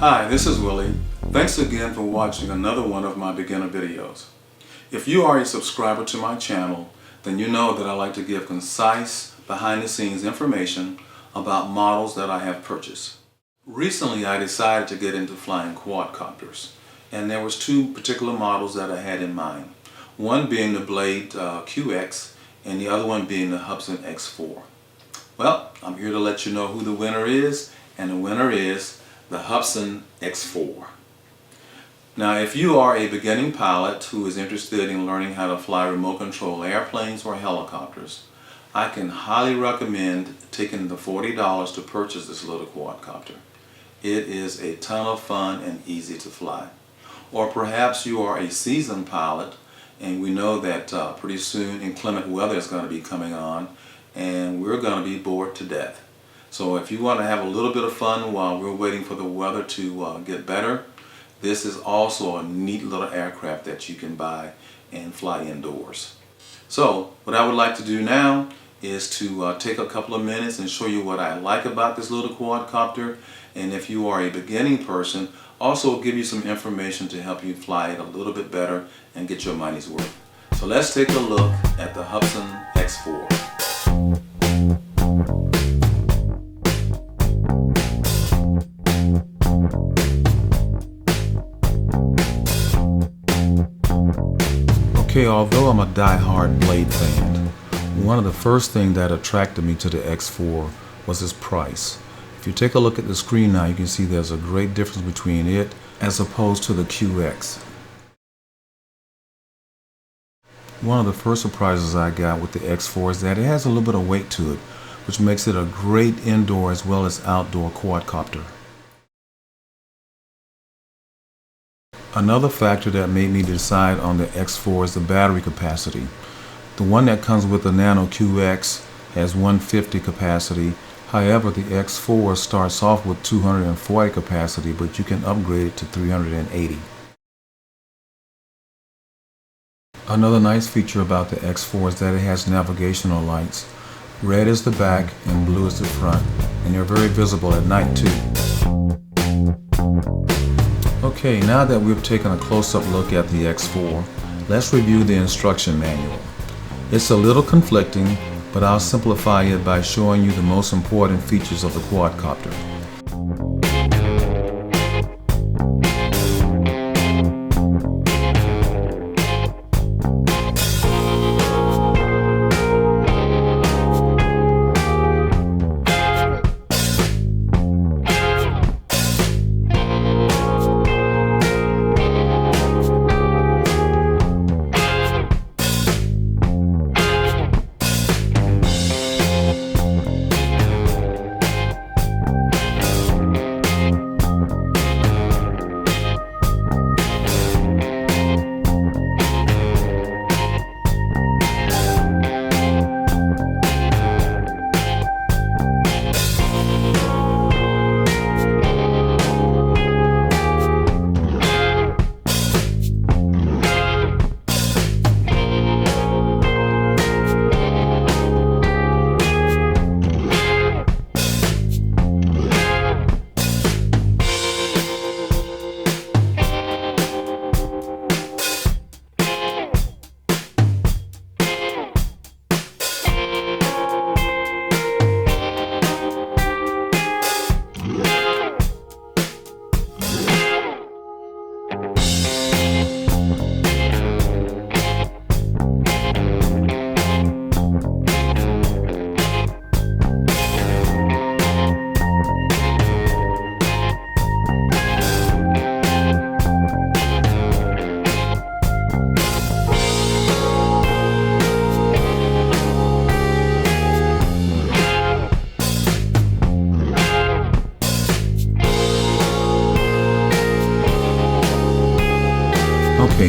Hi, this is Willie. Thanks again for watching another one of my beginner videos. If you are a subscriber to my channel, then you know that I like to give concise, behind-the-scenes information about models that I have purchased. Recently, I decided to get into flying quadcopters, and there was two particular models that I had in mind. One being the Blade QX, and the other one being the Hubsan X4. Well, I'm here to let you know who the winner is, and the winner is the Hubsan X4. Now, if you are a beginning pilot who is interested in learning how to fly remote control airplanes or helicopters, I can highly recommend taking the $40 to purchase this little quadcopter. It is a ton of fun and easy to fly. Or perhaps you are a seasoned pilot, and we know that pretty soon inclement weather is going to be coming on, and we're going to be bored to death. So if you want to have a little bit of fun while we're waiting for the weather to get better, this is also a neat little aircraft that you can buy and fly indoors. So what I would like to do now is to take a couple of minutes and show you what I like about this little quadcopter, and if you are a beginning person, also give you some information to help you fly it a little bit better and get your money's worth. So let's take a look at the Hubsan X4. Okay, although I'm a die-hard Blade fan, one of the first things that attracted me to the X4 was its price. If you take a look at the screen now, you can see there's a great difference between it as opposed to the QX. One of the first surprises I got with the X4 is that it has a little bit of weight to it, which makes it a great indoor as well as outdoor quadcopter. Another factor that made me decide on the X4 is the battery capacity. The one that comes with the Nano QX has 150 capacity. However, the X4 starts off with 240 capacity, but you can upgrade it to 380. Another nice feature about the X4 is that it has navigational lights. Red is the back and blue is the front, and they're very visible at night too. Okay, now that we've taken a close-up look at the X4, let's review the instruction manual. It's a little conflicting, but I'll simplify it by showing you the most important features of the quadcopter.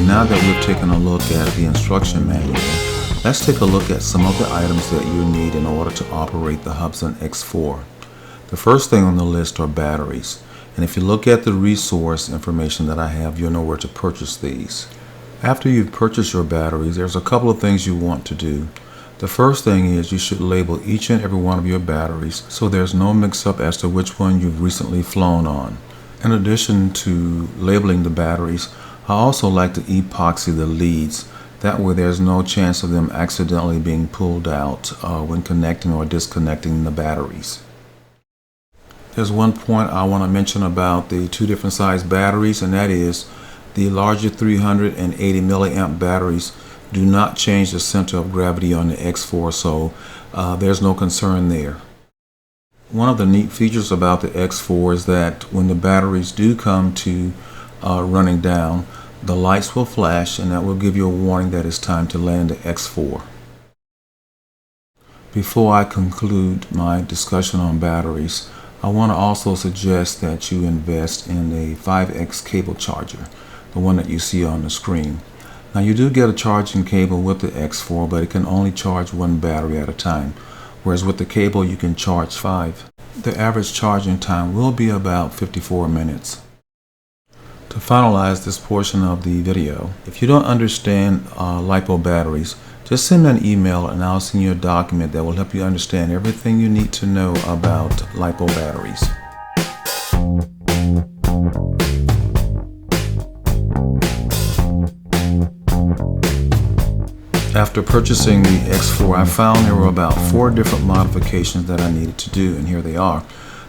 now that we've taken a look at the instruction manual, let's take a look at some of the items that you need in order to operate the Hubsan X4. The first thing on the list are batteries, and if you look at the resource information that I have, you'll know where to purchase these. After you've purchased your batteries, there's a couple of things you want to do. The first thing is you should label each and every one of your batteries so there's no mix-up as to which one you've recently flown on. In addition to labeling the batteries, I also like to epoxy the leads. That way there's no chance of them accidentally being pulled out when connecting or disconnecting the batteries. There's one point I want to mention about the two different size batteries, and that is the larger 380 milliamp batteries do not change the center of gravity on the X4, so there's no concern there. One of the neat features about the X4 is that when the batteries do come to running down, the lights will flash, and that will give you a warning that it's time to land the X4. Before I conclude my discussion on batteries, I want to also suggest that you invest in a 5X cable charger, the one that you see on the screen. Now, you do get a charging cable with the X4, but it can only charge one battery at a time, whereas with the cable you can charge 5. The average charging time will be about 54 minutes. To finalize this portion of the video, if you don't understand LiPo batteries, just send me an email and I'll send you a document that will help you understand everything you need to know about LiPo batteries. After purchasing the X4, I found there were about 4 different modifications that I needed to do, and here they are.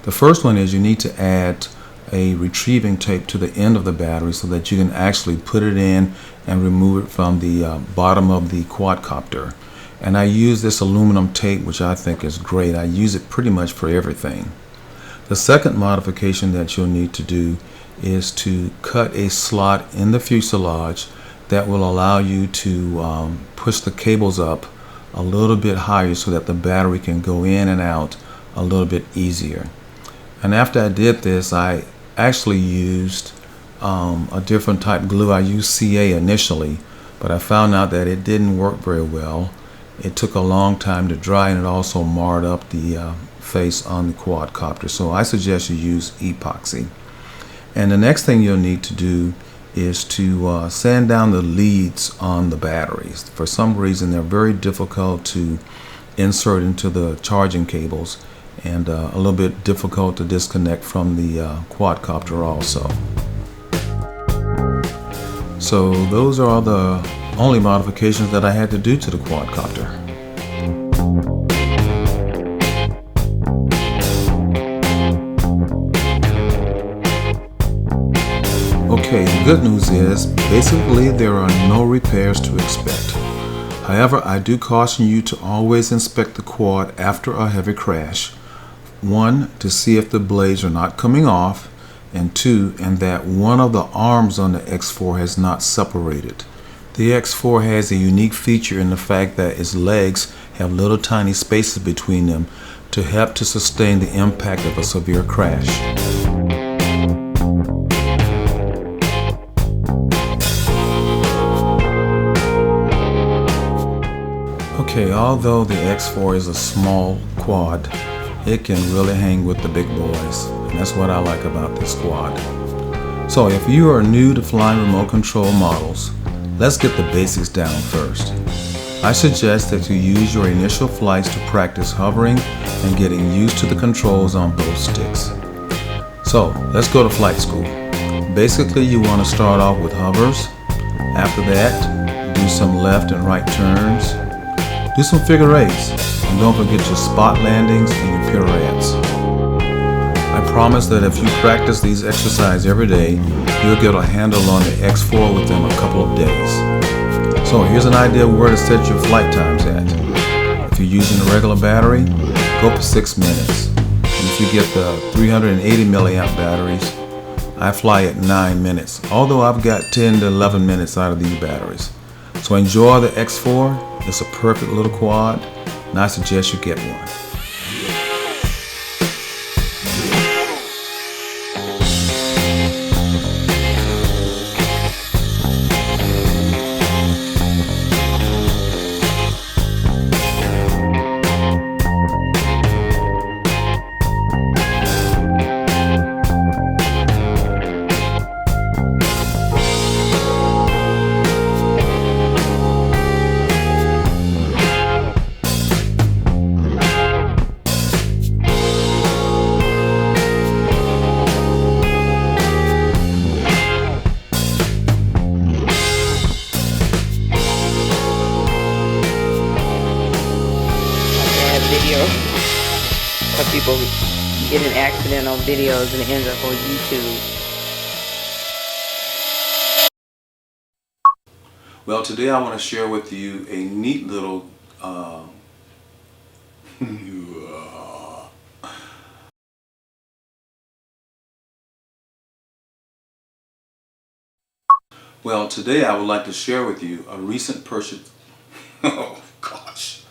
The first one is you need to add a retrieving tape to the end of the battery so that you can actually put it in and remove it from the bottom of the quadcopter. And I use this aluminum tape, which I think is great. I use it pretty much for everything. The second modification that you'll need to do is to cut a slot in the fuselage that will allow you to push the cables up a little bit higher so that the battery can go in and out a little bit easier. And after I did this, I actually used a different type glue. I used CA initially, but I found out that it didn't work very well. It took a long time to dry, and it also marred up the face on the quadcopter. So I suggest you use epoxy. And the next thing you'll need to do is to sand down the leads on the batteries. For some reason, they're very difficult to insert into the charging cables, and a little bit difficult to disconnect from the quadcopter also. So those are the only modifications that I had to do to the quadcopter. Okay, the good news is basically there are no repairs to expect. However, I do caution you to always inspect the quad after a heavy crash. 1, to see if the blades are not coming off, and 2, and that one of the arms on the X4 has not separated. The X4 has a unique feature in the fact that its legs have little tiny spaces between them to help to sustain the impact of a severe crash. Okay, although the X4 is a small quad, it can really hang with the big boys, and that's what I like about this quad. So if you are new to flying remote control models, let's get the basics down first. I suggest that you use your initial flights to practice hovering and getting used to the controls on both sticks. So let's go to flight school. Basically, you want to start off with hovers. After that, do some left and right turns. Do some figure eights, and don't forget your spot landings and your pirouettes. I promise that if you practice these exercises every day, you'll get a handle on the X4 within a couple of days. So here's an idea where to set your flight times at. If you're using a regular battery, go for 6 minutes. And if you get the 380 milliamp batteries, I fly at 9 minutes, although I've got 10 to 11 minutes out of these batteries. So enjoy the X4. It's a perfect little quad, and I suggest you get one. video. Some people get an accident on videos and it ends up on YouTube. Well, today I want to share with you a neat little well, today I would like to share with you a recent purchase. Oh gosh.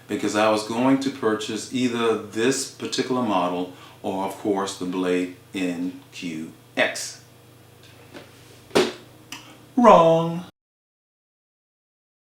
Because I was going to purchase either this particular model or of course the Blade NQX. Wrong.